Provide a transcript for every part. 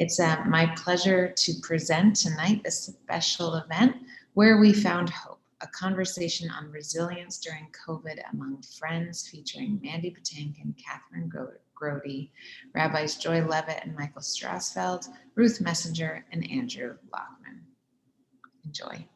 It's my pleasure to present tonight a special event where we found hope, a conversation on resilience during COVID among friends, featuring Mandy, Patinkin, Kathryn, Grody, Rabbis Joy Levitt and Michael Strassfeld, Ruth Messenger, and Andrew Lachman. Enjoy.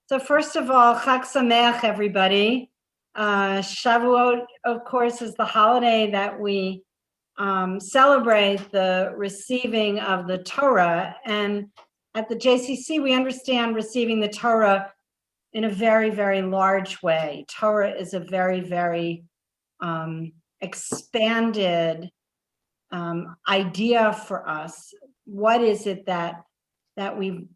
So first of all, Chag Sameach, everybody. Shavuot, of course, is the holiday that we celebrate the receiving of the Torah. And at the JCC, we understand receiving the Torah in a very, very large way. Torah is a very, very expanded idea for us. What is it that we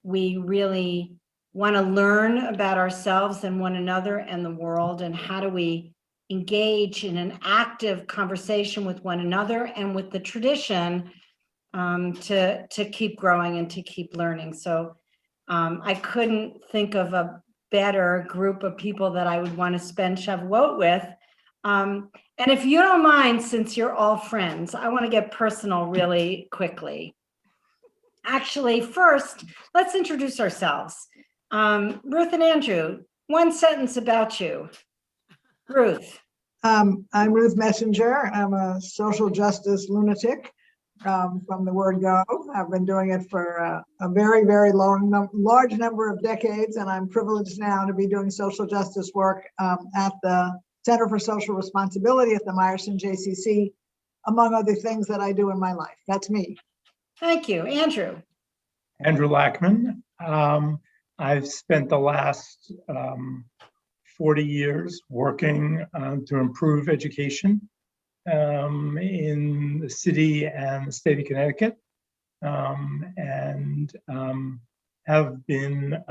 really want to learn about ourselves and one another and the world, and how do we engage in an active conversation with one another and with the tradition to keep growing and to keep learning. So I couldn't think of a better group of people that I would want to spend Shavuot with. And if you don't mind, since you're all friends, I want to get personal really quickly. Actually, first, let's introduce ourselves. Ruth and Andrew, one sentence about you. Ruth. I'm Ruth Messenger. I'm a social justice lunatic from the word go. I've been doing it for a very, very large number of decades, and I'm privileged now to be doing social justice work at the Center for Social Responsibility at the Meyerson JCC, among other things that I do in my life. That's me. Thank you. Andrew. Andrew Lachman. I've spent the last 40 years working to improve education in the city and the state of Connecticut, and have been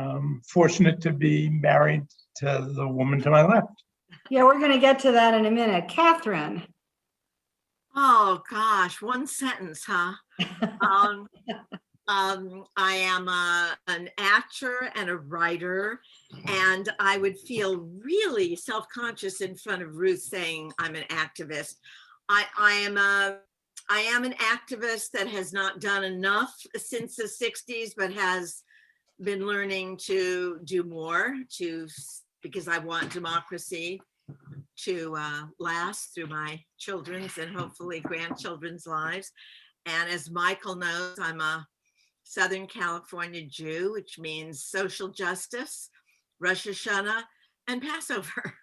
fortunate to be married to the woman to my left. Yeah, we're going to get to that in a minute. Kathryn. Oh gosh, one sentence, huh? I am an actor and a writer, and I would feel really self-conscious in front of Ruth saying I'm an activist. I am an activist that has not done enough since the 60s, but has been learning to do more because I want democracy to last through my children's and hopefully grandchildren's lives. And as Michael knows, I'm a Southern California Jew, which means social justice, Rosh Hashanah, and Passover.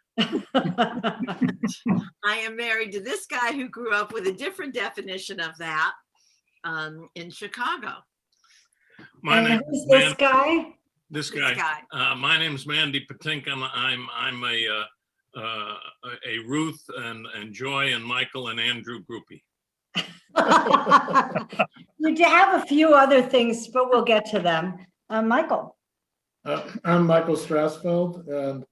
I am married to this guy who grew up with a different definition of that in Chicago. My name is this guy. This guy. My name is Mandy Patinkin. I'm a Ruth and Joy and Michael and Andrew groupie. You have a few other things, but we'll get to them. Michael. I'm Michael Strassfeld, and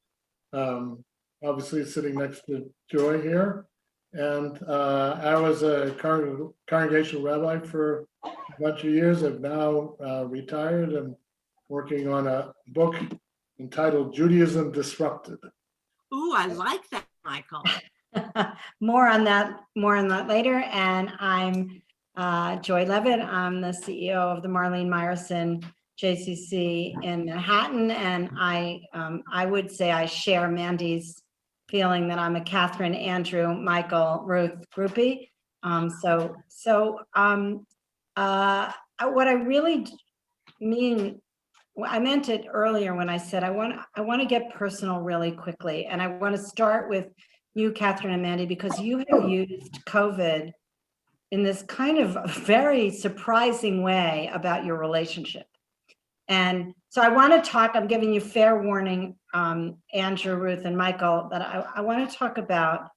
obviously sitting next to Joy here. And I was a congregational rabbi for a bunch of years. I've now retired and working on a book entitled Judaism Disrupted. Ooh, I like that, Michael. More on that later. And I'm Joy Levitt. I'm the CEO of the Marlene Meyerson JCC in Manhattan, and I would say I share Mandy's feeling that I'm a Kathryn, Andrew, Michael, Ruth groupie. What I really mean, I meant it earlier when I said I want to get personal really quickly, and I want to start with you, Kathryn and Mandy, because you have used COVID in this kind of very surprising way about your relationship. And so I want to talk, I'm giving you fair warning, Andrew, Ruth, and Michael, that I want to talk about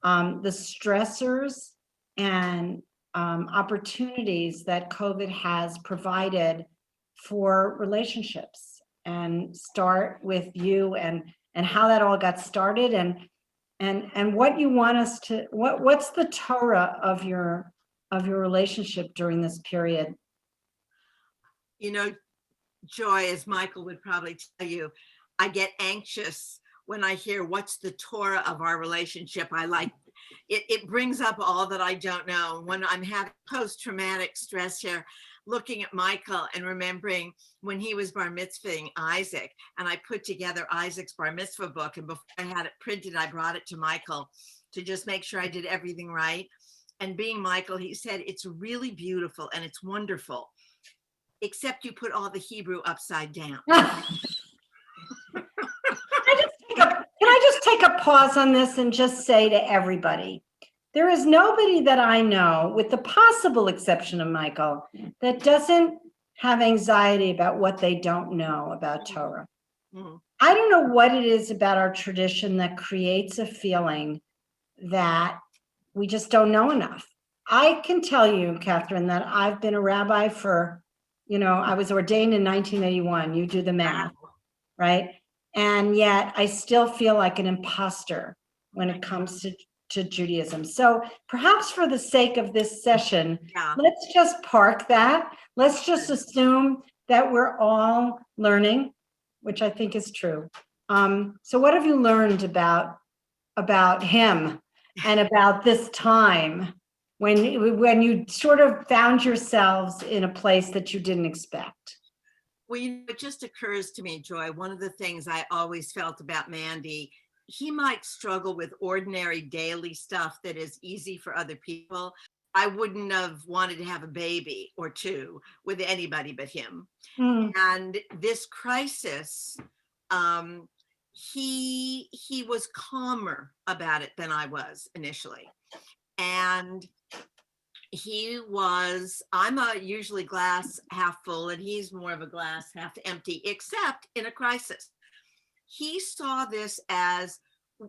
the stressors and opportunities that COVID has provided for relationships, and start with you and how that all got started, and what you want us to, what's the Torah of your relationship during this period? You know, Joy, as Michael would probably tell you, I get anxious when I hear what's the Torah of our relationship. I like it brings up all that I don't know. When I'm having post-traumatic stress here, looking at Michael and remembering when he was bar mitzvahing Isaac, and I put together Isaac's bar mitzvah book, and before I had it printed, I brought it to Michael to just make sure I did everything right. And being Michael, he said, it's really beautiful and it's wonderful, except you put all the Hebrew upside down. Can I just take a pause on this and just say to everybody, there is nobody that I know, with the possible exception of Michael, that doesn't have anxiety about what they don't know about Torah. Mm-hmm. I don't know what it is about our tradition that creates a feeling that we just don't know enough. I can tell you, Kathryn, that I've been a rabbi for, I was ordained in 1981. You do the math, right? And yet I still feel like an imposter when it comes to Judaism. So perhaps for the sake of this session, let's just park that. Let's just assume that we're all learning, which I think is true. So what have you learned about him and about this time when you sort of found yourselves in a place that you didn't expect? Well, it just occurs to me, Joy, one of the things I always felt about Mandy, he might struggle with ordinary daily stuff that is easy for other people. I wouldn't have wanted to have a baby or two with anybody but him. And this crisis, he was calmer about it than I was initially. And I'm a usually glass half full, and he's more of a glass half empty, except in a crisis. He saw this as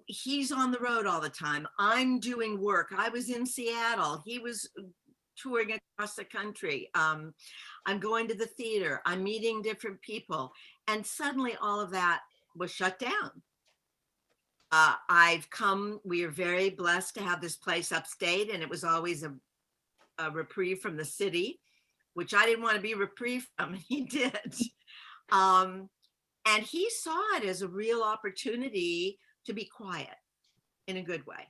he's on the road all the time. I'm doing work. I was in Seattle. He was touring across the country. I'm going to the theater. I'm meeting different people. And suddenly all of that was shut down. We are very blessed to have this place upstate, and it was always a reprieve from the city, which I didn't want to be reprieved from, and he did. And he saw it as a real opportunity to be quiet in a good way.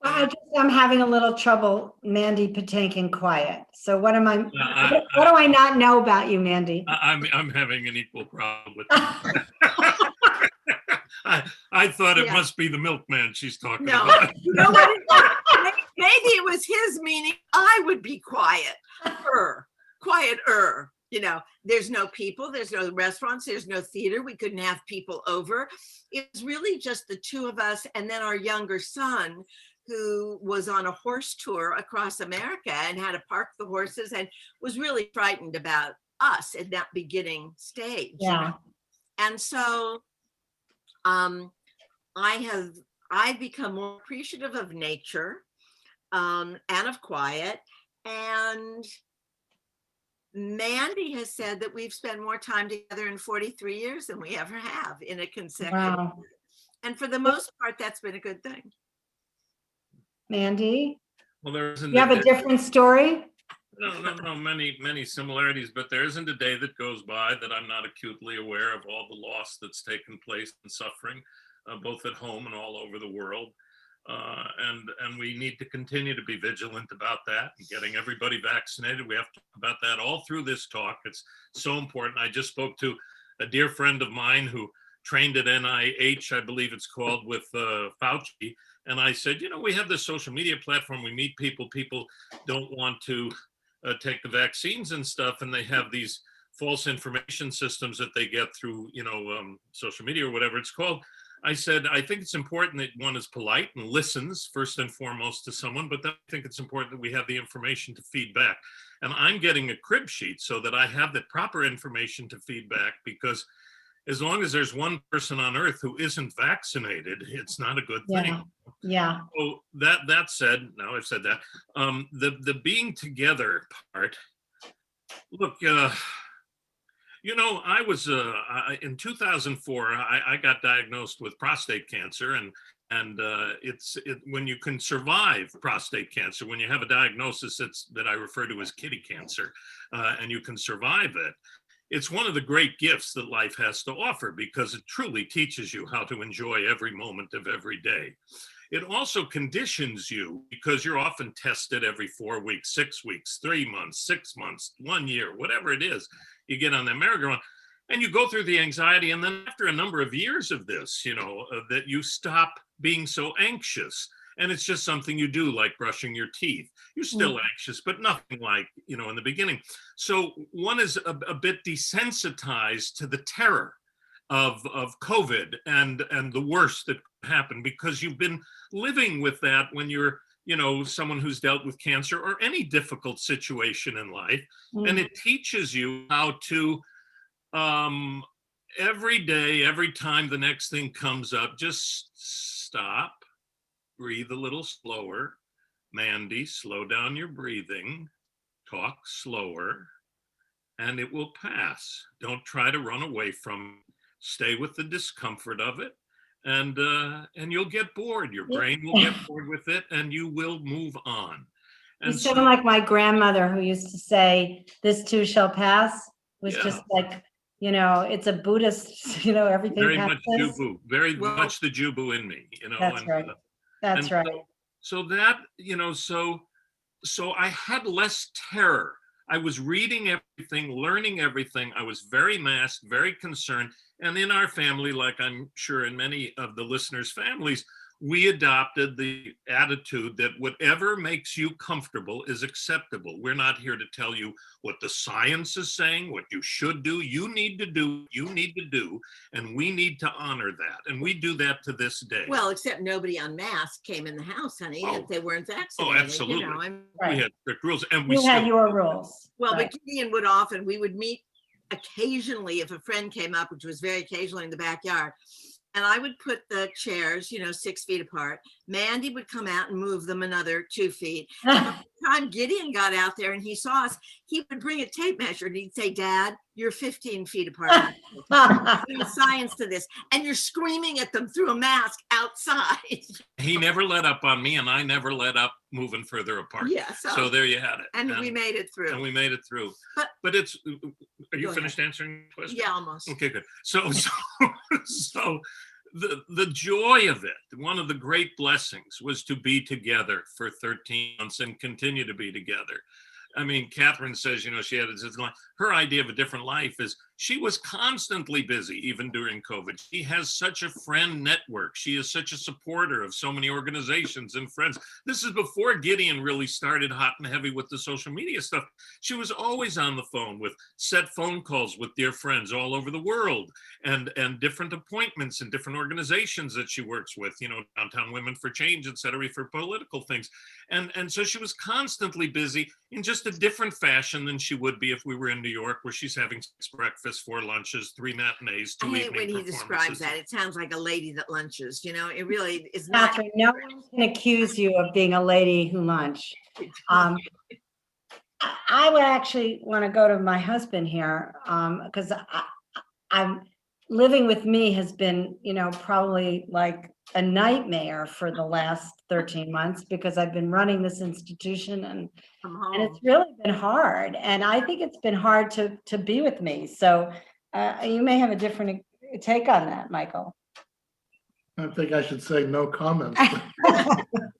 Well, I'm having a little trouble, Mandy Patinkin, quiet. So what do I not know about you, Mandy? I'm having an equal problem with that. I thought it must be the milkman she's talking about. You know what it was? Maybe it was his meaning I would be quieter. There's no people, there's no restaurants, there's no theater. We couldn't have people over. It was really just the two of us, and then our younger son, who was on a horse tour across America and had to park the horses and was really frightened about us at that beginning stage. Yeah. And so I've become more appreciative of nature and of quiet. And Mandy has said that we've spent more time together in 43 years than we ever have in a consecutive. Wow. And for the most part, that's been a good thing. Mandy? Well, there isn't. You have a different story? No, many similarities, but there isn't a day that goes by that I'm not acutely aware of all the loss that's taken place and suffering, both at home and all over the world. And we need to continue to be vigilant about that and getting everybody vaccinated. We have to talk about that all through this talk. It's so important. I just spoke to a dear friend of mine who trained at NIH, I believe it's called, with Fauci. And I said, we have this social media platform. We meet people. People don't want to take the vaccines and stuff. And they have these false information systems that they get through, social media or whatever it's called. I said, I think it's important that one is polite and listens first and foremost to someone, but then I think it's important that we have the information to feed back. And I'm getting a crib sheet so that I have the proper information to feed back, because as long as there's one person on earth who isn't vaccinated, it's not a good thing. Yeah. So that said, now I've said that, the being together part, look, I was in 2004. I got diagnosed with prostate cancer, and when you can survive prostate cancer, when you have a diagnosis that I refer to as kitty cancer, and you can survive it, it's one of the great gifts that life has to offer, because it truly teaches you how to enjoy every moment of every day. It also conditions you, because you're often tested every 4 weeks, 6 weeks, 3 months, 6 months, 1 year, whatever it is. You get on the merry-go-round and you go through the anxiety. And then after a number of years of this, that you stop being so anxious. And it's just something you do, like brushing your teeth. You're still anxious, but nothing like, in the beginning. So one is a bit desensitized to the terror of COVID and the worst that happened, because you've been living with that when you're, someone who's dealt with cancer or any difficult situation in life. And it teaches you how to, every day, every time the next thing comes up, just stop, breathe a little slower. Mandy, slow down your breathing, talk slower, and it will pass. Don't try to run away from it. Stay with the discomfort of it, and you'll get bored. Your brain will get bored with it, and you will move on. You sound like my grandmother, who used to say, "This too shall pass," was just like, it's a Buddhist, everything very passes. much Jubu, very much the Jubu in me, That's right. That's right. So that, so I had less terror. I was reading everything, learning everything. I was very masked, very concerned. And in our family, like I'm sure in many of the listeners' families, we adopted the attitude that whatever makes you comfortable is acceptable. We're not here to tell you what the science is saying, what you should do. You need to do, and we need to honor that. And we do that to this day. Well, except nobody unmasked came in the house, honey, if they weren't vaccinated. Oh, absolutely. Right. We had strict rules, and we had your rules. Well, right. But Gideon would often, we would meet occasionally if a friend came up, which was very occasionally in the backyard. And I would put the chairs, 6 feet apart. Mandy would come out and move them another 2 feet. And by the time Gideon got out there and he saw us, he would bring a tape measure and he'd say, "Dad, you're 15 feet apart. There's science to this." And you're screaming at them through a mask outside. He never let up on me, and I never let up moving further apart. Yeah. So there you had it. And we made it through. And we made it through. But it's, are you finished answering the question? Yeah, almost. Okay, good. So the joy of it, one of the great blessings, was to be together for 13 months and continue to be together. I mean, Kathryn says, she had her idea of a different life is she was constantly busy, even during COVID. She has such a friend network. She is such a supporter of so many organizations and friends. This is before Gideon really started hot and heavy with the social media stuff. She was always on the phone with set phone calls with dear friends all over the world, and different appointments and different organizations that she works with, Downtown Women for Change, et cetera, for political things. And so she was constantly busy in just a different fashion than she would be if we were in New York, where she's having 6 breakfasts, 4 lunches, 3 matinees, 2 evening performances. I hate when he describes that. It sounds like a lady that lunches. It really is not. Kathryn, no one can accuse you of being a lady who lunch. I would actually want to go to my husband here, because I'm living with me has been, probably like a nightmare for the last 13 months, because I've been running this institution and it's really been hard. And I think it's been hard to be with me. So you may have a different take on that, Michael. I think I should say no comment.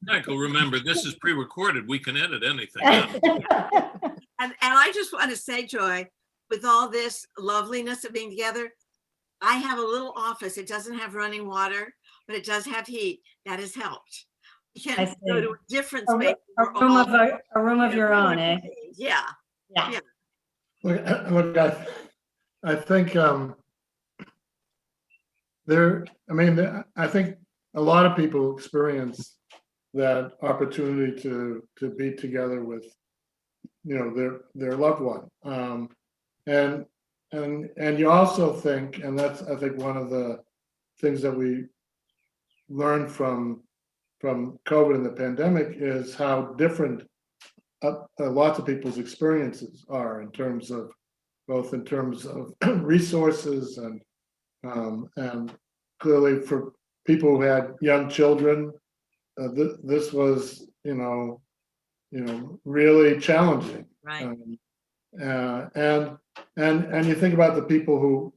Michael, remember, this is pre-recorded. We can edit anything. And I just want to say, Joy, with all this loveliness of being together, I have a little office. It doesn't have running water, but it does have heat. That has helped. You can go to a different space. A room of your own, eh? Yeah. Look, I think I think a lot of people experience that opportunity to be together with, their loved one. And you also think, and that's, I think, one of the things that we learned from COVID and the pandemic is how different lots of people's experiences are in terms of resources and clearly for people who had young children, this was, really challenging. Right. And And you think about the people who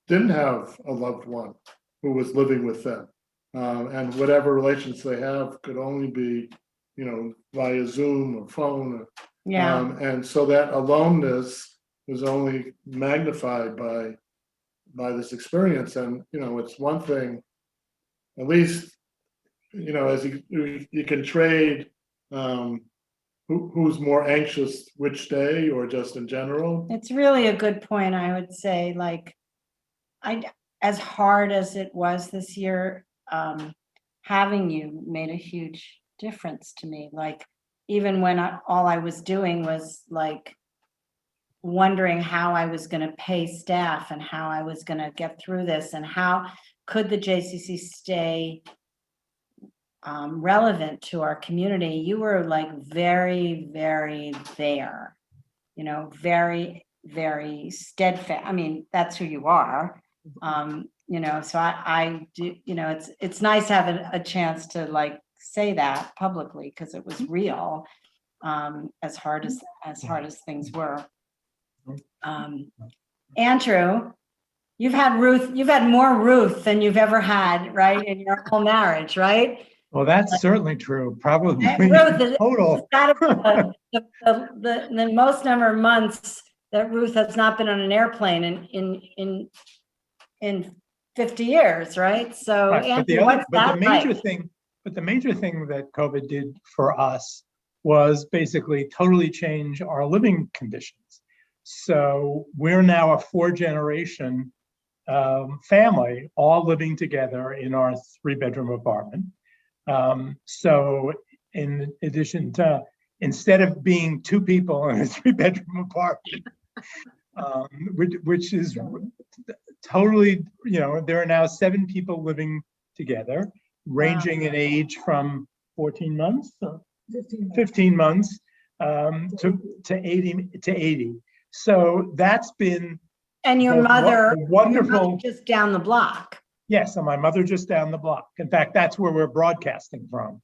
didn't have a loved one who was living with them. And whatever relations they have could only be, via Zoom or phone. Yeah. And so that aloneness was only magnified by this experience. And, it's one thing, at least, as you can trade who's more anxious which day or just in general. It's really a good point. I would say, like, as hard as it was this year, having you made a huge difference to me. Like, even when all I was doing was like wondering how I was going to pay staff and how I was going to get through this and how could the JCC stay relevant to our community. You were like very, very there, very, very steadfast. I mean, that's who you are. So I do, it's nice having a chance to like say that publicly because it was real, as hard as things were. Andrew, you've had more Ruth than you've ever had, right, in your whole marriage, right? Well, that's certainly true. Probably Ruth is total. the most number of months that Ruth has not been on an airplane in 50 years, right? So, Right. Andrew, what's that like? The major thing that COVID did for us was basically totally change our living conditions. So we're now a 4-generation family, all living together in our 3-bedroom apartment. So in addition to, instead of being 2 people in a 3-bedroom apartment, which is totally, there are now 7 people living together, ranging in age from 14 months, 15 months to 80. So that's been. And your mother, wonderful, just down the block. Yes, and my mother just down the block. In fact, that's where we're broadcasting from.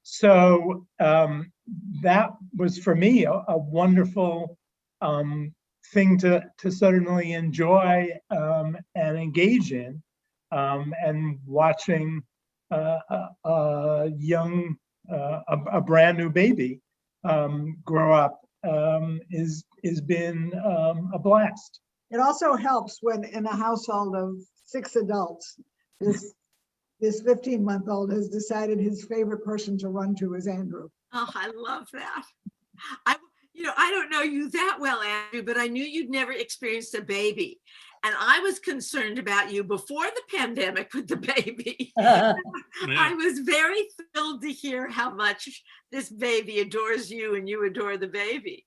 So that was for me a wonderful thing to suddenly enjoy and engage in, and watching a brand new baby grow up is been a blast. It also helps when in a household of 6 adults, this 15-month-old has decided his favorite person to run to is Andrew. Oh, I love that. I don't know you that well, Andrew, but I knew you'd never experienced a baby. And I was concerned about you before the pandemic with the baby. I was very thrilled to hear how much this baby adores you and you adore the baby.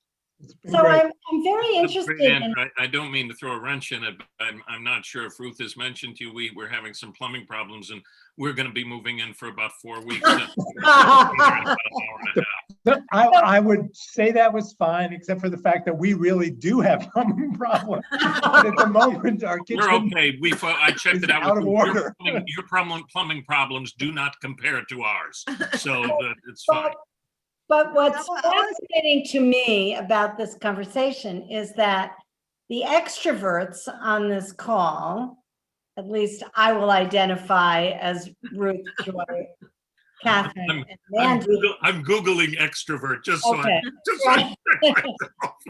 So I'm very interested. I don't mean to throw a wrench in it, but I'm not sure if Ruth has mentioned to you, we're having some plumbing problems and we're going to be moving in for about 4 weeks. I would say that was fine, except for the fact that we really do have plumbing problems. But at the moment, our kitchen we're okay. I checked it out. Out of order. Your plumbing problems do not compare to ours, so it's fine. But what's fascinating to me about this conversation is that the extroverts on this call, at least I will identify as Ruth, Joy, Kathryn, and Mandy. I'm Googling extrovert just okay. so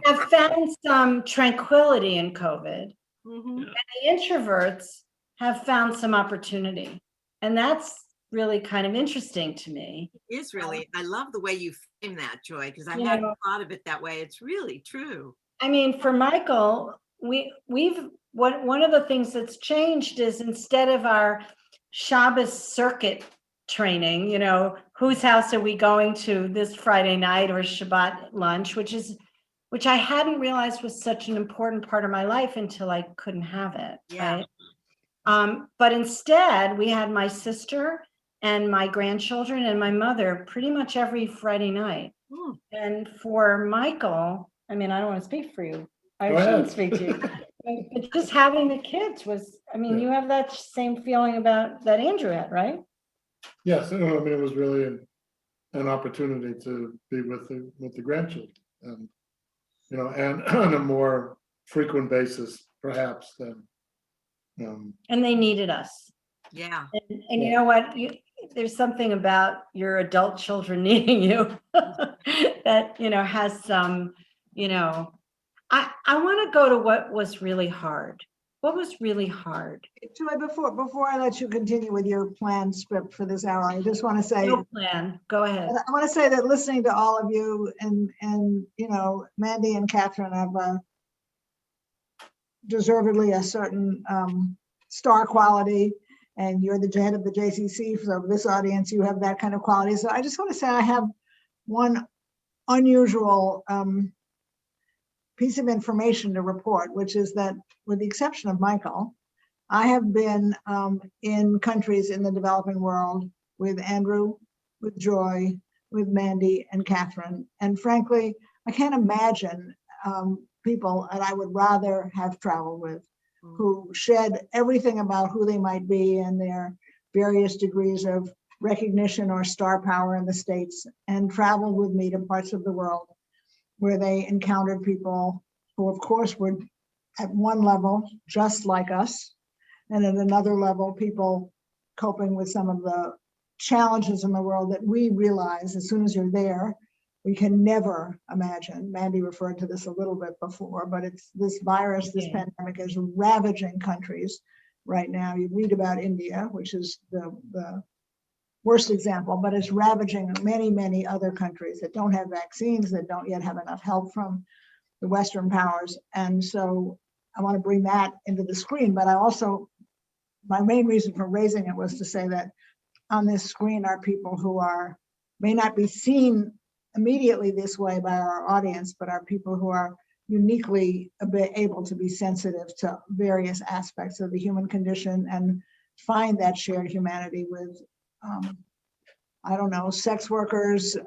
have found some tranquility in COVID. Mm-hmm. And the introverts have found some opportunity. And that's really kind of interesting to me. It is really. I love the way you frame that, Joy, because I hadn't thought of it that way. It's really true. I mean, for Michael, one of the things that's changed is instead of our Shabbos circuit training, whose house are we going to this Friday night or Shabbat lunch, which I hadn't realized was such an important part of my life until I couldn't have it. Yeah. Right? But instead, we had my sister and my grandchildren and my mother pretty much every Friday night. And for Michael, I mean, I don't want to speak for you. I shouldn't speak to you. But just having the kids was, you have that same feeling about that Andrew had, right? Yes, it was really an opportunity to be with the grandchildren, and and on a more frequent basis, perhaps, than. And they needed us. Yeah. And you know what? There's something about your adult children needing you that, has some, I want to go to what was really hard. What was really hard? Joy, before I let you continue with your planned script for this hour, I just want to say, No plan. Go ahead. I want to say that listening to all of you and Mandy and Kathryn have deservedly a certain star quality, and you're the head of the JCC, so this audience, you have that kind of quality. So I just want to say I have one unusual piece of information to report, which is that with the exception of Michael, I have been in countries in the developing world with Andrew, with Joy, with Mandy and Kathryn. And frankly, I can't imagine people that I would rather have traveled with, who shed everything about who they might be and their various degrees of recognition or star power in the States, and traveled with me to parts of the world where they encountered people who, of course, were at one level just like us, and at another level, people coping with some of the challenges in the world that we realize as soon as you're there, we can never imagine. Mandy referred to this a little bit before, but it's this virus, this pandemic is ravaging countries right now. You read about India, which is the worst example, but it's ravaging many, many other countries that don't have vaccines, that don't yet have enough help from the Western powers. And so I want to bring that into the screen, but I also, my main reason for raising it was to say that on this screen are people who may not be seen immediately this way by our audience, but are people who are uniquely able to be sensitive to various aspects of the human condition and find that shared humanity with, I don't know, sex workers,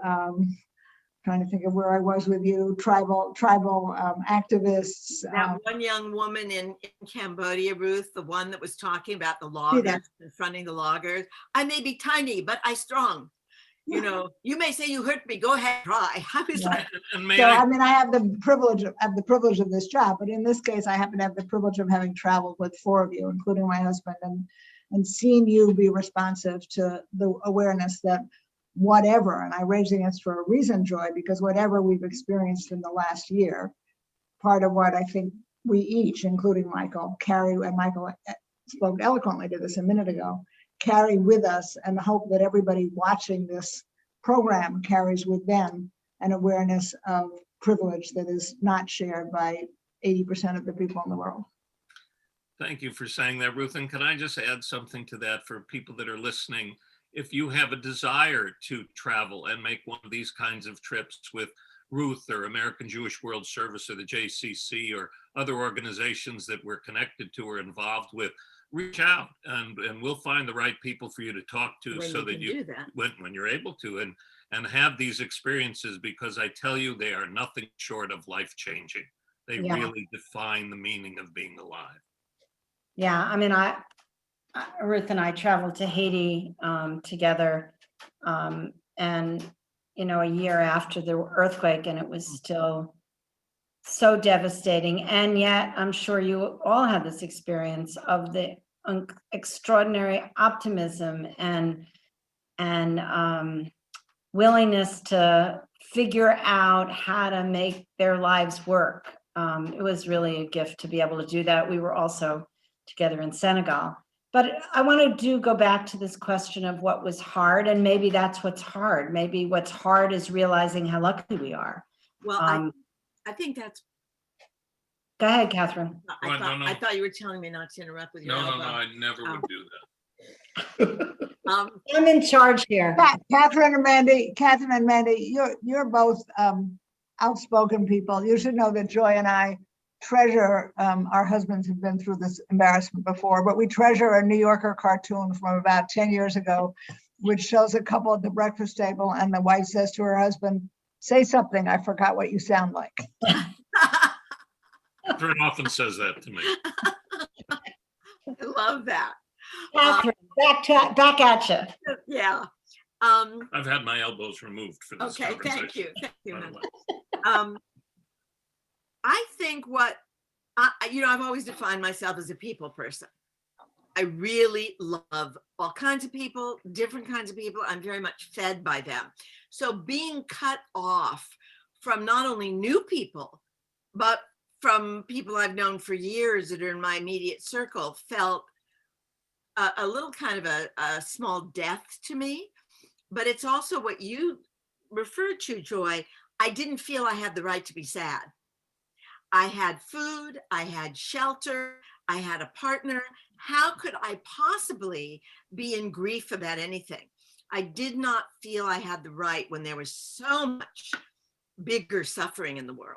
trying to think of where I was with you, tribal activists. That one young woman in Cambodia, Ruth, the one that was talking about the loggers, confronting the loggers. I may be tiny, but I strong. You may say you hurt me. Go ahead, try. I was like, I have the privilege of this job, but in this case, I happen to have the privilege of having traveled with four of you, including my husband, and seen you be responsive to the awareness that whatever, and I raising this for a reason, Joy, because whatever we've experienced in the last year, part of what I think we each, including Michael, carry, and Michael spoke eloquently to this a minute ago, carry with us, and hope that everybody watching this program carries with them an awareness of privilege that is not shared by 80% of the people in the world. Thank you for saying that, Ruth. And can I just add something to that for people that are listening? If you have a desire to travel and make one of these kinds of trips with Ruth or American Jewish World Service or the JCC or other organizations that we're connected to or involved with, reach out and we'll find the right people for you to talk to so that you when you're able to and have these experiences, because I tell you, they are nothing short of life-changing. They really define the meaning of being alive. Yeah, I mean, Ruth and I traveled to Haiti together, and a year after the earthquake, and it was still so devastating. And yet, I'm sure you all had this experience of the extraordinary optimism and willingness to figure out how to make their lives work. It was really a gift to be able to do that. We were also together in Senegal. But I want to go back to this question of what was hard, and maybe that's what's hard. Maybe what's hard is realizing how lucky we are. Well, I think that's. Go ahead, Kathryn. I thought you were telling me not to interrupt with your elbow. No, I never would do that. I'm in charge here. Kathryn and Mandy, you're both outspoken people. You should know that Joy and I treasure, our husbands have been through this embarrassment before, but we treasure a New Yorker cartoon from about 10 years ago, which shows a couple at the breakfast table, and the wife says to her husband, "Say something, I forgot what you sound like." Kathryn often says that to me. I love that. Kathryn, back at you. Yeah. I've had my elbows removed for this conversation. Thank you. I think what I've always defined myself as a people person. I really love all kinds of people, different kinds of people. I'm very much fed by them. So being cut off from not only new people, but from people I've known for years that are in my immediate circle felt a little kind of a small death to me. But it's also what you referred to, Joy. I didn't feel I had the right to be sad. I had food, I had shelter, I had a partner. How could I possibly be in grief about anything? I did not feel I had the right when there was so much bigger suffering in the world.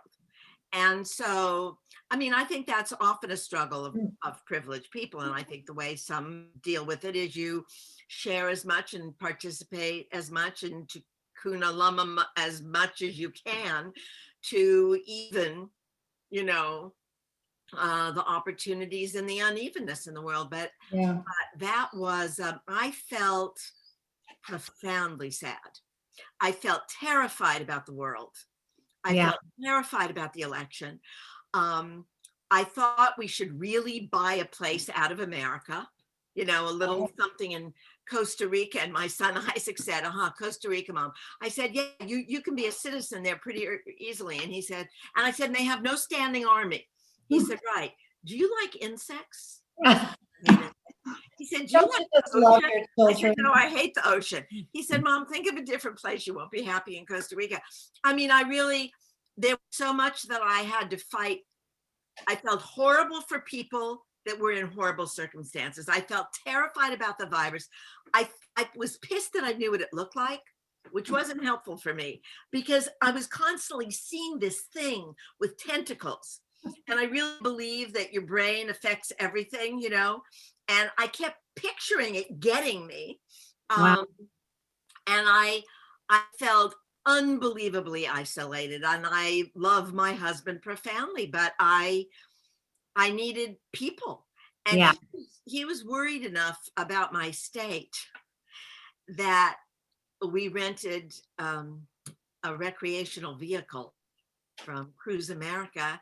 And so, I mean, I think that's often a struggle of privileged people. And I think the way some deal with it is you share as much and participate as much and to kuna lama as much as you can to even, the opportunities and the unevenness in the world. But Yeah. that was, I felt profoundly sad. I felt terrified about the world. I felt terrified about the election. I thought we should really buy a place out of America, a little something in Costa Rica. And my son Isaac said, Costa Rica, Mom. I said, yeah, you can be a citizen there pretty easily. And he said, and I said, they have no standing army. He said, right. Do you like insects? He said, do you like the ocean? I said, no, I hate the ocean. He said, Mom, think of a different place. You won't be happy in Costa Rica. I mean, there was so much that I had to fight. I felt horrible for people that were in horrible circumstances. I felt terrified about the virus. I was pissed that I knew what it looked like, which wasn't helpful for me because I was constantly seeing this thing with tentacles. And I really believe that your brain affects everything, and I kept picturing it getting me. Wow. And I felt unbelievably isolated, and I love my husband profoundly, but I needed people. And he was worried enough about my state that we rented a recreational vehicle from Cruise America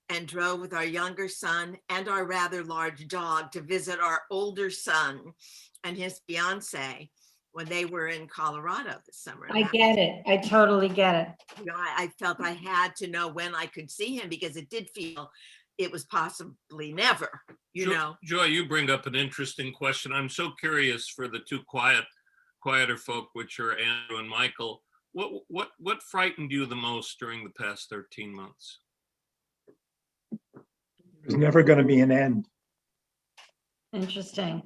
and drove with our younger son and our rather large dog to visit our older son and his fiance when they were in Colorado this summer. I get it. I totally get it. I felt I had to know when I could see him because it did feel it was possibly never, Joy, you bring up an interesting question. I'm so curious for the two quieter folk, which are Andrew and Michael. What frightened you the most during the past 13 months? There's never going to be an end. Interesting.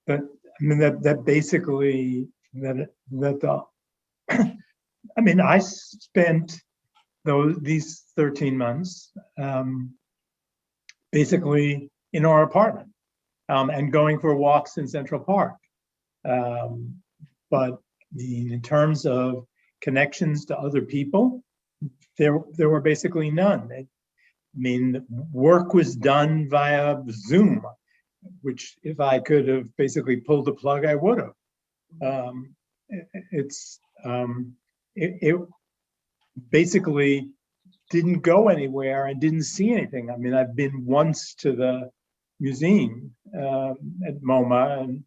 But I mean that basically I spent these 13 months basically in our apartment and going for walks in Central Park. But in terms of connections to other people, there were basically none. Work was done via Zoom, which if I could have basically pulled the plug, I would have. It basically didn't go anywhere and didn't see anything. I mean, I've been once to the museum at MoMA and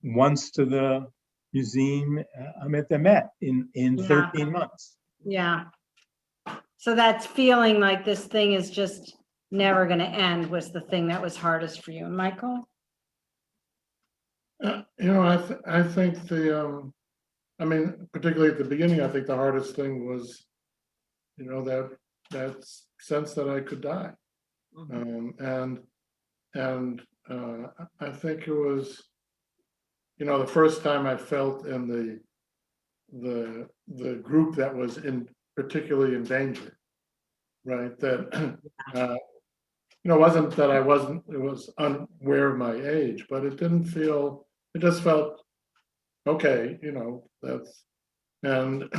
once to the museum at the Met in 13 months. Yeah. So that's feeling like this thing is just never going to end was the thing that was hardest for you. Michael? I think particularly at the beginning, I think the hardest thing was, that sense that I could die. Mm-hmm. I think it was, the first time I felt in the group that was particularly in danger, right? That wasn't that it was unaware of my age, but it just felt okay, that's, and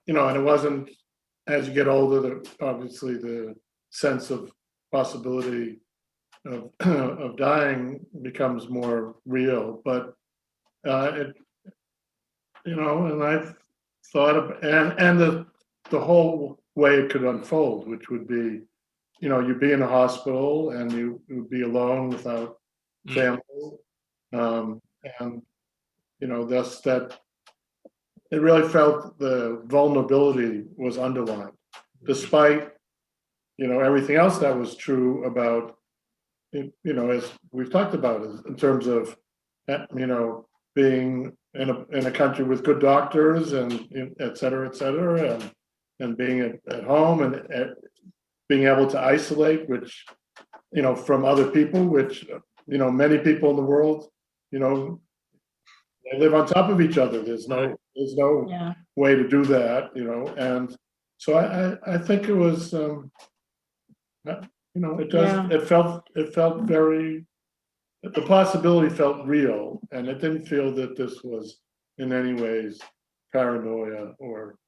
and it wasn't, as you get older, obviously the sense of possibility of dying becomes more real, but and I've thought of, and the whole way it could unfold, which would be, you'd be in a hospital and you would be alone without family. And, thus that it really felt the vulnerability was underlined, despite, everything else that was true about, as we've talked about, in terms of, being in a country with good doctors and et cetera, and being at home and being able to isolate, which, from other people, which, many people in the world, they live on top of each other. There's no Yeah. way to do that, and so I think it was, it felt very, the possibility felt real, and it didn't feel that this was in any ways paranoia or.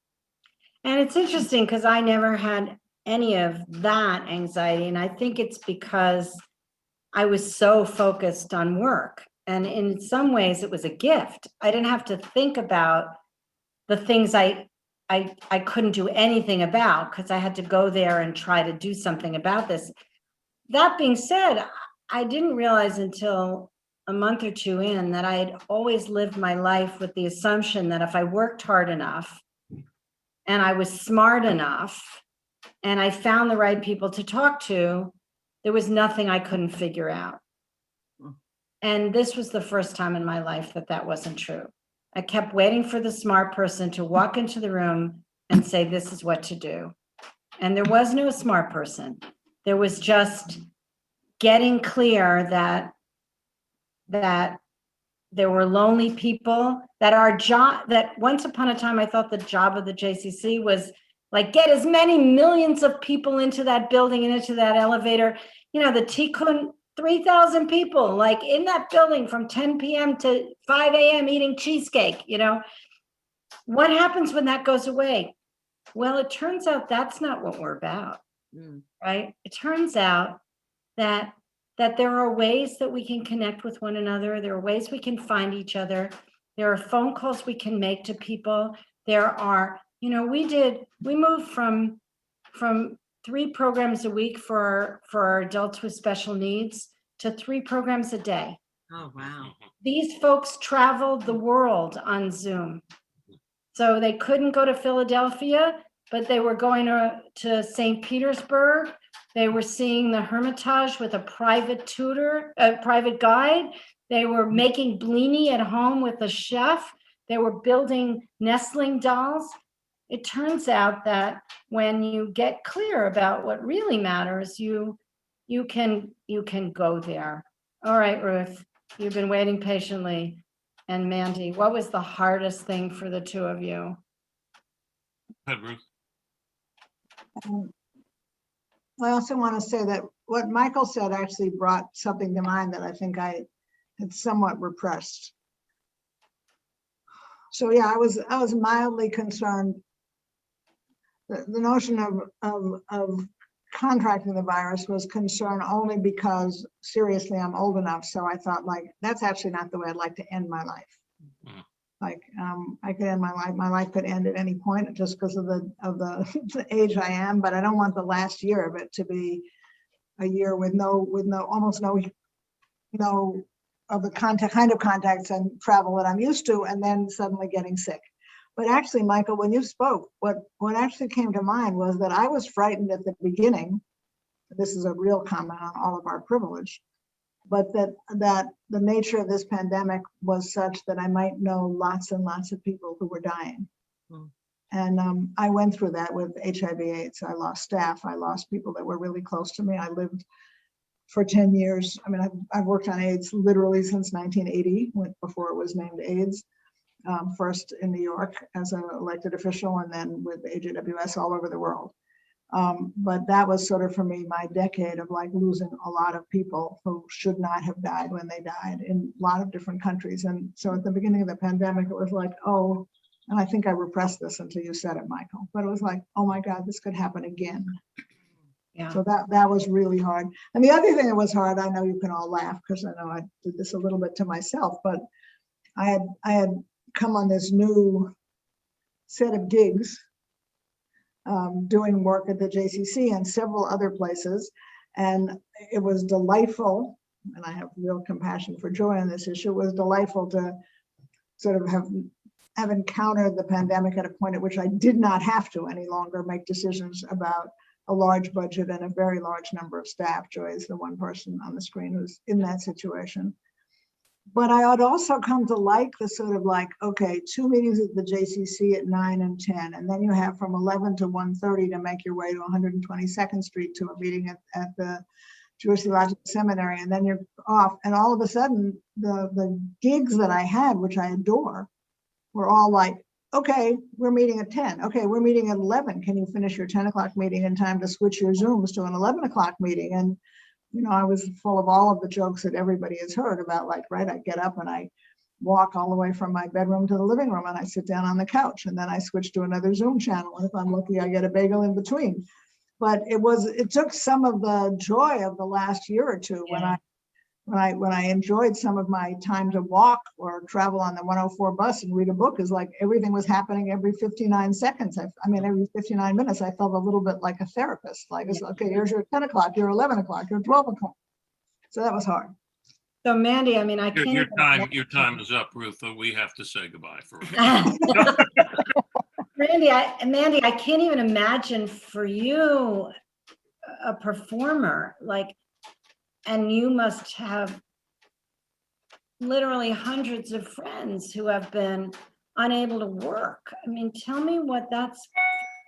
And it's interesting because I never had any of that anxiety. And I think it's because I was so focused on work. And in some ways it was a gift. I didn't have to think about the things I couldn't do anything about because I had to go there and try to do something about this. That being said, I didn't realize until a month or two in that I had always lived my life with the assumption that if I worked hard enough and I was smart enough and I found the right people to talk to, there was nothing I couldn't figure out. And this was the first time in my life that wasn't true. I kept waiting for the smart person to walk into the room and say, this is what to do. And there was no smart person. There was just getting clear that there were lonely people, that our job, that once upon a time, I thought the job of the JCC was like, get as many millions of people into that building and into that elevator. The Tikkun, 3,000 people, like in that building from 10 p.m. to 5 a.m. eating cheesecake, What happens when that goes away? Well, it turns out that's not what we're about, right? It turns out that there are ways that we can connect with one another. There are ways we can find each other. There are phone calls we can make to people. There are, we moved from 3 programs a week for our adults with special needs to 3 programs a day. Oh, wow. These folks traveled the world on Zoom. So they couldn't go to Philadelphia, but they were going to St. Petersburg. They were seeing the Hermitage with a private tutor, a private guide. They were making blini at home with a chef. They were building nestling dolls. It turns out that when you get clear about what really matters, you can go there. All right, Ruth, you've been waiting patiently. And Mandy, what was the hardest thing for the two of you? Go ahead, Ruth. I also want to say that what Michael said actually brought something to mind that I think I had somewhat repressed. So yeah, I was mildly concerned. The notion of contracting the virus was concern only because seriously I'm old enough. So I thought, like, that's actually not the way I'd like to end my life. Like I could end my life. My life could end at any point just because of the age I am. But I don't want the last year of it to be a year with almost no of the kind of contacts and travel that I'm used to, and then suddenly getting sick. But actually, Michael, when you spoke, what actually came to mind was that I was frightened at the beginning. This is a real comment on all of our privilege, but that the nature of this pandemic was such that I might know lots and lots of people who were dying. And I went through that with HIV/AIDS. I lost staff. I lost people that were really close to me. I lived for 10 years. I mean, I've worked on AIDS literally since 1980, before it was named AIDS. First in New York as an elected official, and then with AJWS all over the world. But that was sort of, for me, my decade of like losing a lot of people who should not have died when they died in a lot of different countries. And so at the beginning of the pandemic, it was like, oh, and I think I repressed this until you said it, Michael, but it was like, oh my God, this could happen again. Yeah. So that was really hard. And the other thing that was hard, I know you can all laugh because I know I did this a little bit to myself, but I had come on this new set of gigs doing work at the JCC and several other places. And it was delightful, and I have real compassion for Joy on this issue. It was delightful to sort of have encountered the pandemic at a point at which I did not have to any longer make decisions about a large budget and a very large number of staff. Joy is the one person on the screen who's in that situation. But I had also come to like the sort of like, okay, 2 meetings at the JCC at 9 and 10, and then you have from 11 to 1:30 to make your way to 122nd Street to a meeting at the Jewish Theological Seminary, and then you're off. And all of a sudden, the gigs that I had, which I adore, were all like, okay, we're meeting at 10. Okay, we're meeting at 11. Can you finish your 10 o'clock meeting in time to switch your Zooms to an 11 o'clock meeting? And you know, I was full of all of the jokes that everybody has heard about, like, right, I get up and I walk all the way from my bedroom to the living room and I sit down on the couch and then I switch to another Zoom channel. And if I'm lucky, I get a bagel in between. But it took some of the joy of the last year or two when I enjoyed some of my time to walk or travel on the 104 bus and read a book, is like everything was happening every 59 seconds. I mean, every 59 minutes, I felt a little bit like a therapist. Like, it's okay, here's your 10 o'clock, your 11 o'clock, your 12 o'clock. So that was hard. So Mandy, I mean, I can't. Your time is up, Ruth. We have to say goodbye for. Mandy, I can't even imagine for you, a performer, like, and you must have literally hundreds of friends who have been unable to work. I mean, tell me what that's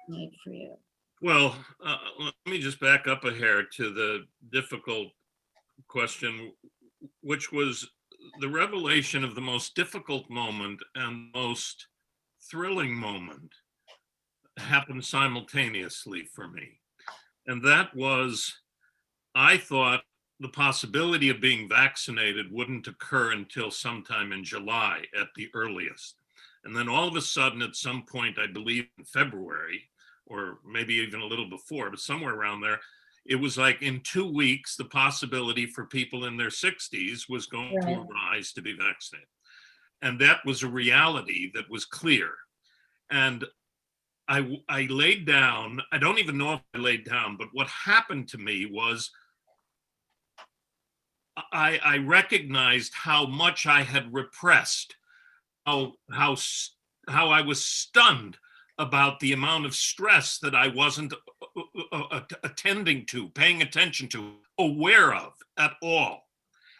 like for you. Well, let me just back up a hair to the difficult question, which was the revelation of the most difficult moment and most thrilling moment happened simultaneously for me. And that was, I thought the possibility of being vaccinated wouldn't occur until sometime in July at the earliest. And then all of a sudden, at some point, I believe in February, or maybe even a little before, but somewhere around there, it was like in 2 weeks, the possibility for people in their 60s was going to arise to be vaccinated. And that was a reality that was clear. And I laid down, I don't even know if I laid down, but what happened to me was I recognized how much I had repressed, how I was stunned about the amount of stress that I wasn't attending to, paying attention to, aware of at all,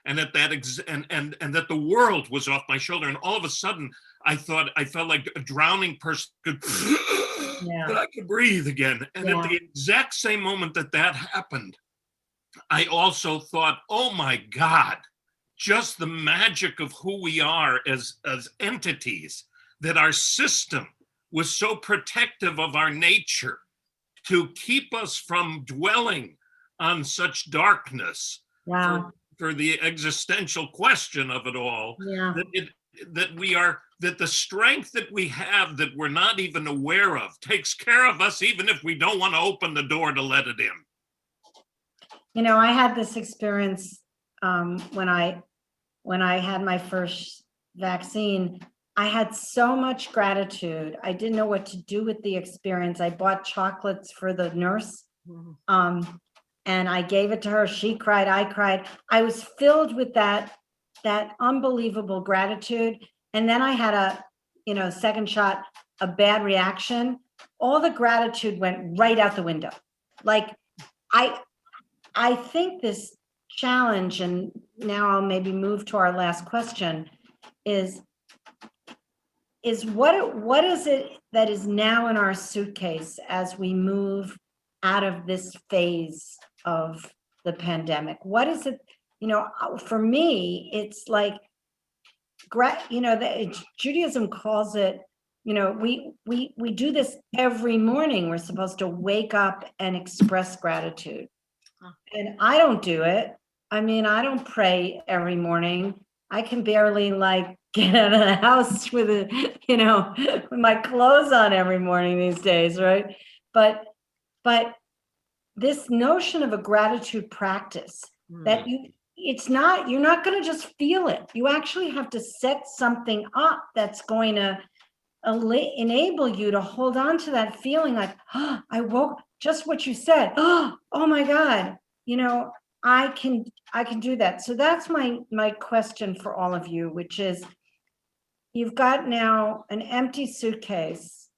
and that that the world was off my shoulder. And all of a sudden, I felt like a drowning person could, that I could breathe again. And at the exact same moment that happened, I also thought, oh my God, just the magic of who we are as entities, that our system was so protective of our nature to keep us from dwelling on such darkness for the existential question of it all, that the strength that we have that we're not even aware of takes care of us, even if we don't want to open the door to let it in. You know, I had this experience when I had my first vaccine. I had so much gratitude. I didn't know what to do with the experience. I bought chocolates for the nurse, and I gave it to her. She cried, I cried. I was filled with that unbelievable gratitude. And then I had a second shot, a bad reaction. All the gratitude went right out the window. Like, I think this challenge, and now I'll maybe move to our last question, is what is it that is now in our suitcase as we move out of this phase of the pandemic? What is it? You know, for me, it's like, Judaism calls it, we do this every morning. We're supposed to wake up and express gratitude. And I don't do it. I mean, I don't pray every morning. I can barely get out of the house with with my clothes on every morning these days, right? But this notion of a gratitude practice that you're not going to just feel it. You actually have to set something up that's going to enable you to hold on to that feeling like, oh, I woke, just what you said. Oh my God, I can do that. So that's my question for all of you, which is, you've got now an empty suitcase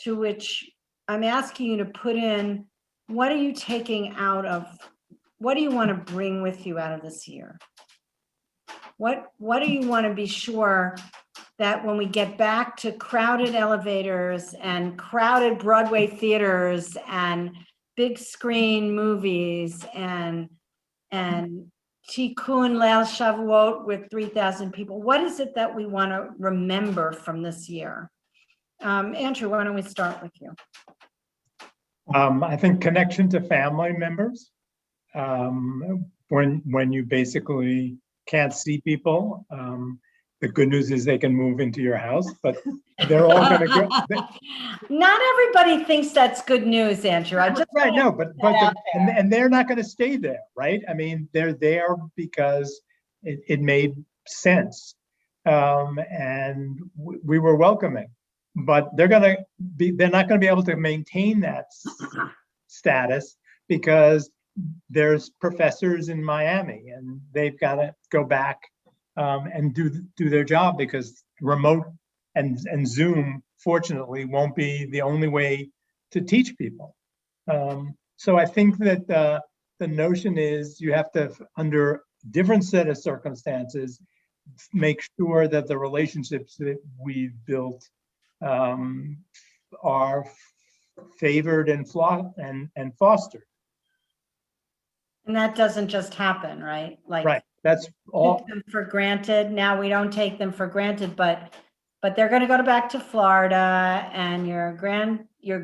to which I'm asking you to put in, what are you taking out of, what do you want to bring with you out of this year? What do you want to be sure that when we get back to crowded elevators and crowded Broadway theaters and big screen movies and Tikkun Leil Shavuot with 3,000 people, what is it that we want to remember from this year? Andrew, why don't we start with you? I think connection to family members. When you basically can't see people, the good news is they can move into your house, but they're all going to go. Not everybody thinks that's good news, Andrew. I just right, no, but and they're not going to stay there, right? I mean, they're there because it made sense, and we were welcoming. But they're not going to be able to maintain that status because there's professors in Miami and they've got to go back and do their job, because remote and Zoom, fortunately, won't be the only way to teach people. So I think that the notion is you have to, under different set of circumstances, make sure that the relationships that we've built are favored and fostered. And that doesn't just happen, right? Like, right. That's all. Take them for granted. Now we don't take them for granted, but they're going to go back to Florida, and your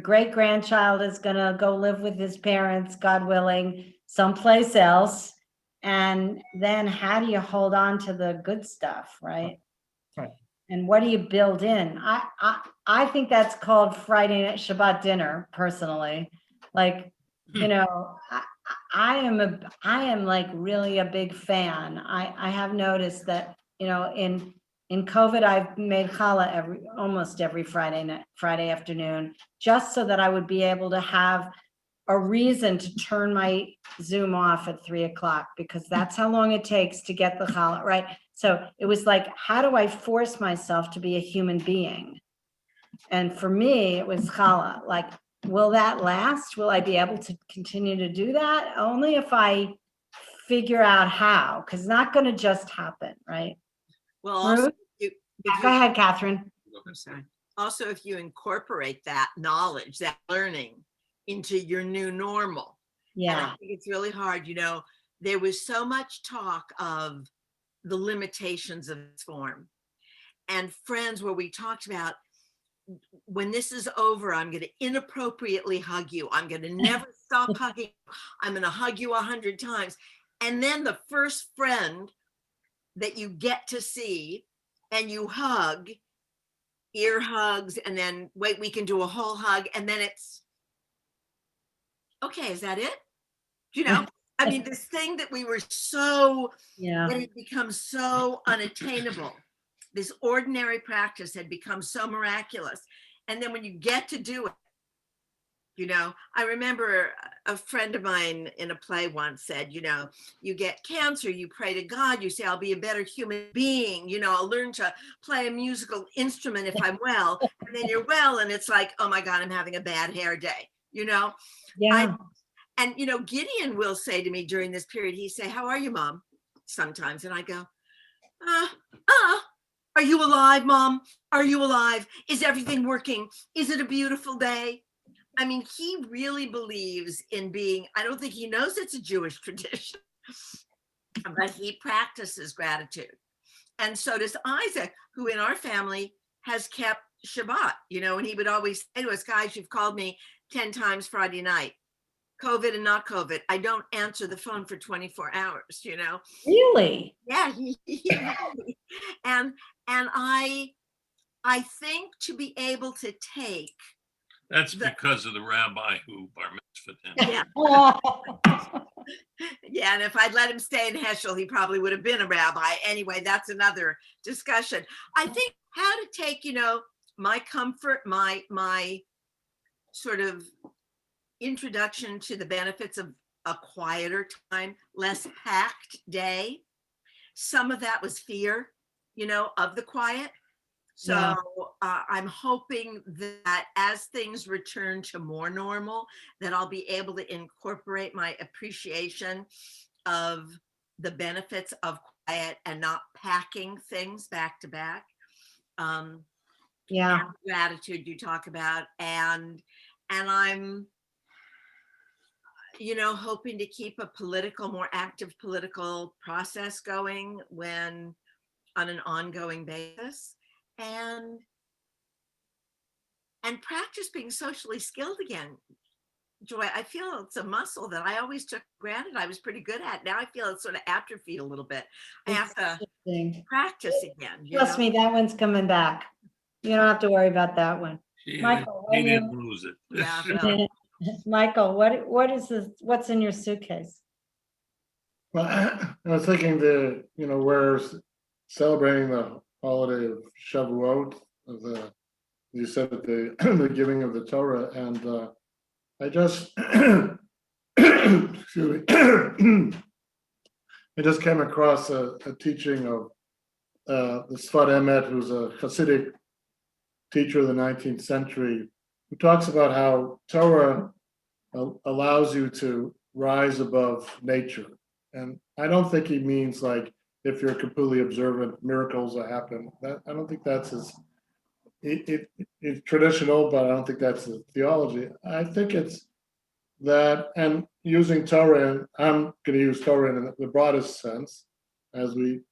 great grandchild is going to go live with his parents, God willing, someplace else. And then how do you hold on to the good stuff, right? Right. And what do you build in? I think that's called Friday night Shabbat dinner, personally. Like, I am like really a big fan. I have noticed that, in COVID, I've made challah almost every Friday afternoon, just so that I would be able to have a reason to turn my Zoom off at 3:00, because that's how long it takes to get the challah, right? So it was like, how do I force myself to be a human being? And for me, it was challah. Like, will that last? Will I be able to continue to do that? Only if I figure out how, because it's not going to just happen, right? Well, also, go ahead, Kathryn. I'm sorry. Also, if you incorporate that knowledge, that learning into your new normal. Yeah. And I think it's really hard. There was so much talk of the limitations of this form. And Friends, where we talked about, when this is over, I'm going to inappropriately hug you. I'm going to never stop hugging. I'm going to hug you 100 times. And then the first friend that you get to see and you hug, ear hugs, and then wait, we can do a whole hug. And then it's, okay, is that it? I mean, this thing that we were that it becomes so unattainable. This ordinary practice had become so miraculous. And then when you get to do it, I remember a friend of mine in a play once said, you get cancer, you pray to God, you say, I'll be a better human being, I'll learn to play a musical instrument if I'm well. And then you're well, and it's like, oh my God, I'm having a bad hair day, Yeah. And, Gideon will say to me during this period, he say, how are you, Mom? Sometimes. And I go, are you alive, Mom? Are you alive? Is everything working? Is it a beautiful day? I mean, he really believes in being, I don't think he knows it's a Jewish tradition, but he practices gratitude. And so does Isaac, who in our family has kept Shabbat, and he would always say to us, guys, you've called me 10 times Friday night. COVID and not COVID, I don't answer the phone for 24 hours, Really? Yeah. And I think to be able to take. That's because of the rabbi who bar mitzvahed him. Yeah. Yeah, and if I'd let him stay in Heschel, he probably would have been a rabbi. Anyway, that's another discussion. I think how to take, my comfort, my sort of introduction to the benefits of a quieter time, less packed day. Some of that was fear, of the quiet. So Yeah. I'm hoping that as things return to more normal, that I'll be able to incorporate my appreciation of the benefits of quiet and not packing things back to back. Yeah. And gratitude you talk about, and I'm hoping to keep a more active political process going on an ongoing basis, and practice being socially skilled again. Joy, I feel it's a muscle that I always took for granted I was pretty good at. Now I feel it's sort of atrophied a little bit. I have to Interesting. practice again. Trust me, that one's coming back. You don't have to worry about that one. She Michael, he when didn't you- lose it. Yeah, well, Michael, what's in your suitcase? Well, I was thinking we're celebrating the holiday of Shavuot, you said at the giving of the Torah, and I just, excuse me, I just came across a teaching of the Sfat Emet, who's a Hasidic teacher of the 19th century, who talks about how Torah allows you to rise above nature. And I don't think he means like if you're completely observant, miracles will happen. I don't think that's it's traditional, but I don't think that's the theology. I think it's that, and using Torah, and I'm going to use Torah in the broadest sense, as we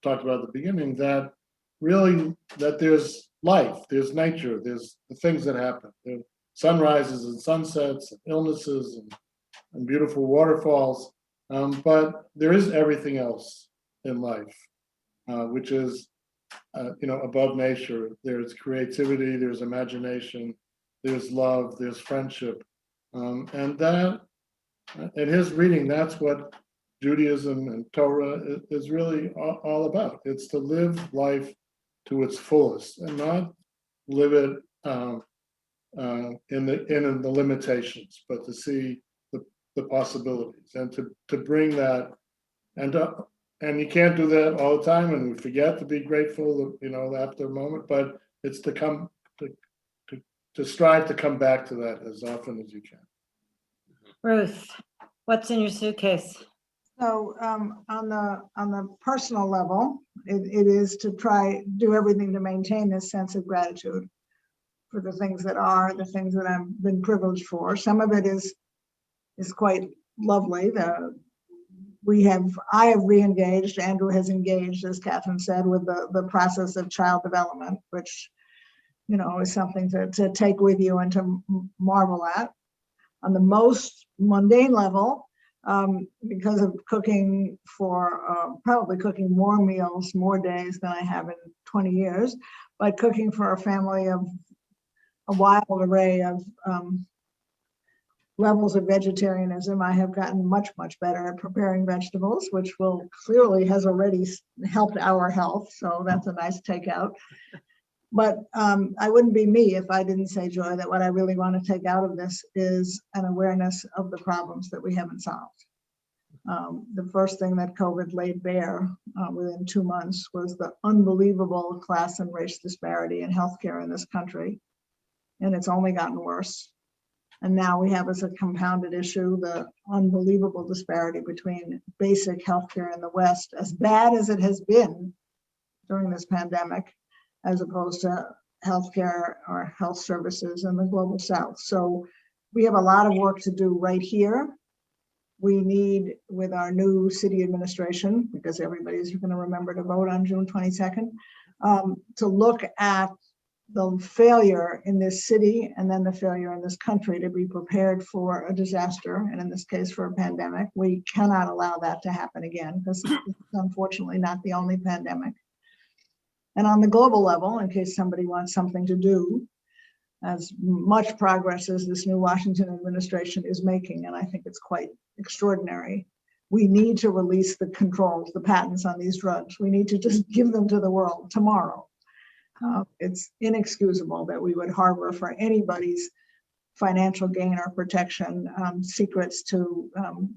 talked about at the beginning, that really that there's life, there's nature, there's the things that happen. There's sunrises and sunsets, and illnesses, and beautiful waterfalls. But there is everything else in life, which is, above nature. There's creativity, there's imagination, there's love, there's friendship. And that, in his reading, that's what Judaism and Torah is really all about. It's to live life to its fullest and not live it in the limitations, but to see the possibilities and to bring that, and you can't do that all the time, and we forget to be grateful, after a moment, but it's to come to strive to come back to that as often as you can. Ruth, what's in your suitcase? So on the personal level, it is to do everything to maintain this sense of gratitude for the things that are, the things that I've been privileged for. Some of it is quite lovely. I have re-engaged, Andrew has engaged, as Kathryn said, with the process of child development, which, is something to take with you and to marvel at. On the most mundane level, because of cooking probably cooking more meals, more days than I have in 20 years, but cooking for a family of a wild array of levels of vegetarianism, I have gotten much, much better at preparing vegetables, which has already helped our health. So that's a nice takeout. But I wouldn't be me if I didn't say, Joy, that what I really want to take out of this is an awareness of the problems that we haven't solved. The first thing that COVID laid bare within 2 months was the unbelievable class and race disparity in healthcare in this country. And it's only gotten worse. And now we have as a compounded issue, the unbelievable disparity between basic healthcare in the West, as bad as it has been during this pandemic, as opposed to healthcare or health services in the global South. So we have a lot of work to do right here. We need, with our new city administration, because everybody's going to remember to vote on June 22nd, to look at the failure in this city and then the failure in this country to be prepared for a disaster, and in this case for a pandemic. We cannot allow that to happen again, because it's unfortunately not the only pandemic. And on the global level, in case somebody wants something to do, as much progress as this new Washington administration is making, and I think it's quite extraordinary, we need to release the controls, the patents on these drugs. We need to just give them to the world tomorrow. It's inexcusable that we would harbor for anybody's financial gain or protection secrets to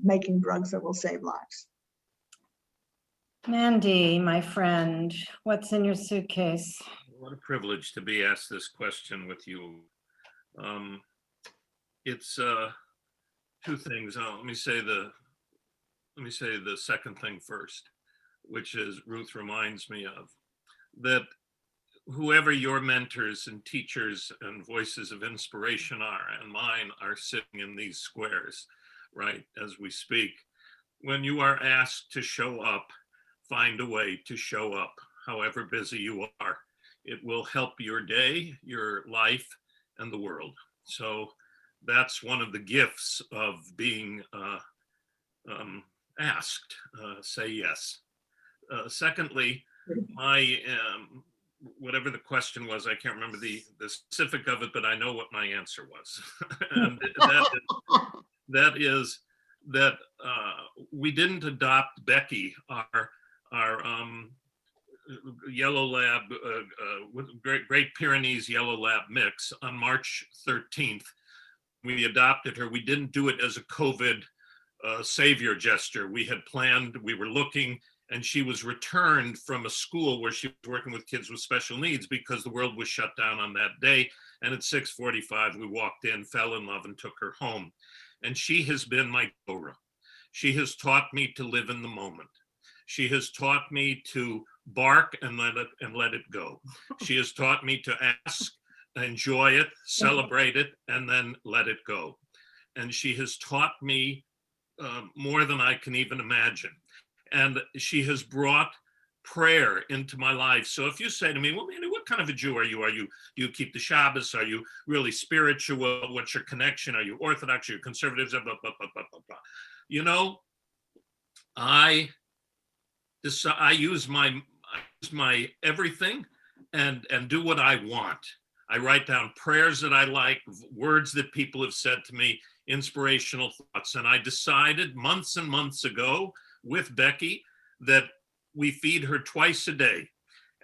making drugs that will save lives. Mandy, my friend, what's in your suitcase? What a privilege to be asked this question with you. It's two things. Let me say the second thing first, which is Ruth reminds me of, that whoever your mentors and teachers and voices of inspiration are, and mine are sitting in these squares, right, as we speak. When you are asked to show up, find a way to show up, however busy you are. It will help your day, your life, and the world. So that's one of the gifts of being asked. Say yes. Secondly, my whatever the question was, I can't remember the specific of it, but I know what my answer was. And that is that we didn't adopt Becky, our yellow lab, Great Pyrenees yellow lab mix, on March 13th. We adopted her. We didn't do it as a COVID savior gesture. We had planned, we were looking, and she was returned from a school where she was working with kids with special needs because the world was shut down on that day. And at 6:45, we walked in, fell in love, and took her home. And she has been my Torah. She has taught me to live in the moment. She has taught me to bark and let it go. She has taught me to ask, enjoy it, celebrate it, and then let it go. And she has taught me more than I can even imagine. And she has brought prayer into my life. So if you say to me, well, Mandy, what kind of a Jew are you? Do you keep the Shabbos? Are you really spiritual? What's your connection? Are you Orthodox? Are you conservative? Blah, blah, blah, blah, blah, blah. You know, I use my everything and do what I want. I write down prayers that I like, words that people have said to me, inspirational thoughts. And I decided months and months ago with Becky that we feed her twice a day.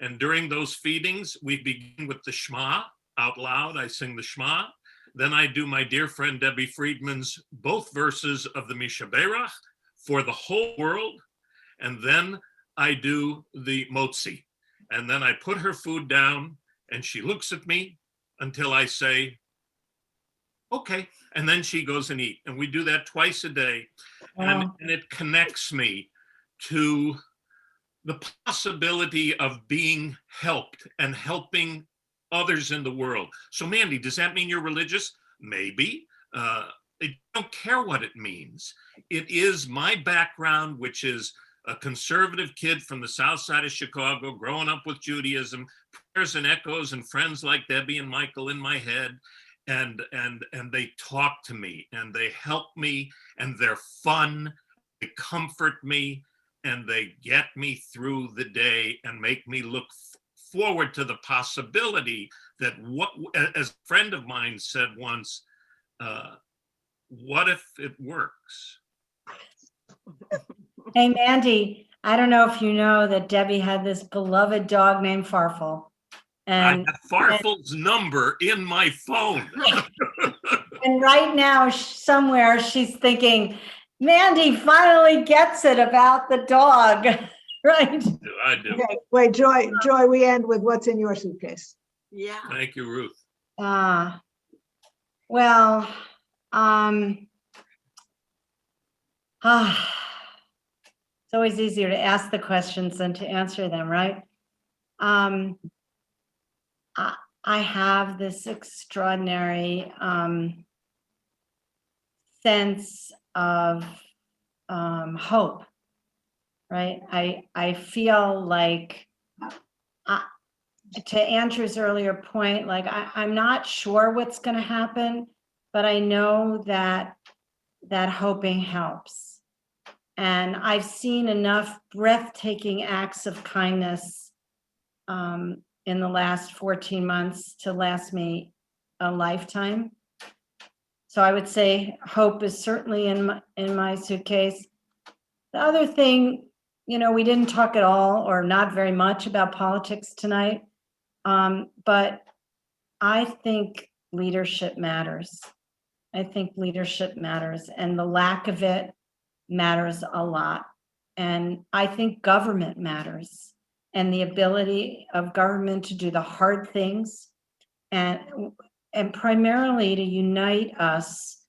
And during those feedings, we begin with the Shema out loud. I sing the Shema. Then I do my dear friend Debbie Friedman's both verses of the Mishaberach for the whole world. And then I do the Motzi. And then I put her food down and she looks at me until I say, okay. And then she goes and eats. And we do that twice a day. Wow. And it connects me to the possibility of being helped and helping others in the world. So Mandy, does that mean you're religious? Maybe. I don't care what it means. It is my background, which is a conservative kid from the south side of Chicago, growing up with Judaism, prayers and echoes and friends like Debbie and Michael in my head. And they talk to me and they help me and they're fun, they comfort me and they get me through the day and make me look forward to the possibility that what, as a friend of mine said once, what if it works? Hey, Mandy, I don't know if you know that Debbie had this beloved dog named Farfel. And I have Farfel's number in my phone. And right now, somewhere she's thinking, Mandy finally gets it about the dog, right? I do. Okay, wait, Joy, we end with what's in your suitcase. Yeah. Thank you, Ruth. Well, it's always easier to ask the questions than to answer them, right? I have this extraordinary sense of hope, right? I feel like, to Andrew's earlier point, like I'm not sure what's going to happen, but I know that hoping helps. And I've seen enough breathtaking acts of kindness in the last 14 months to last me a lifetime. So I would say hope is certainly in my suitcase. The other thing, we didn't talk at all or not very much about politics tonight, But I think leadership matters. I think leadership matters, and the lack of it matters a lot. And I think government matters, and the ability of government to do the hard things and primarily to unite us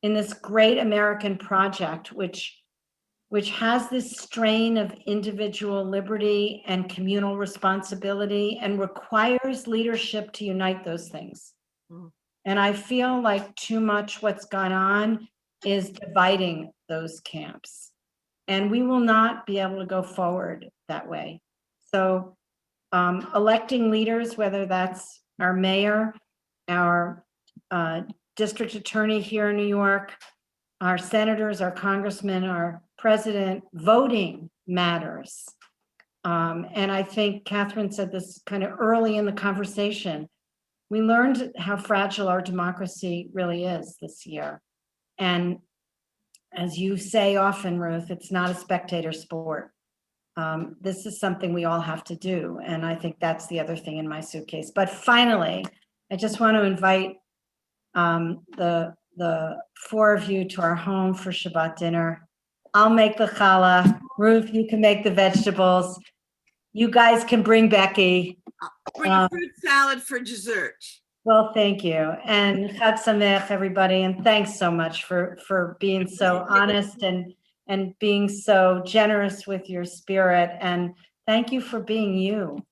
in this great American project, which has this strain of individual liberty and communal responsibility and requires leadership to unite those things. Mm. And I feel like too much what's gone on is dividing those camps. And we will not be able to go forward that way. So electing leaders, whether that's our mayor, our district attorney here in New York, our senators, our congressmen, our president, voting matters. And I think Kathryn said this kind of early in the conversation. We learned how fragile our democracy really is this year. And as you say often, Ruth, it's not a spectator sport. This is something we all have to do. And I think that's the other thing in my suitcase. But finally, I just want to invite the four of you to our home for Shabbat dinner. I'll make the challah. Ruth, you can make the vegetables. You guys can bring Becky. Bring a fruit salad for dessert. Well, thank you. And Chag Sameach, everybody. And thanks so much for being so honest and being so generous with your spirit. And thank you for being you.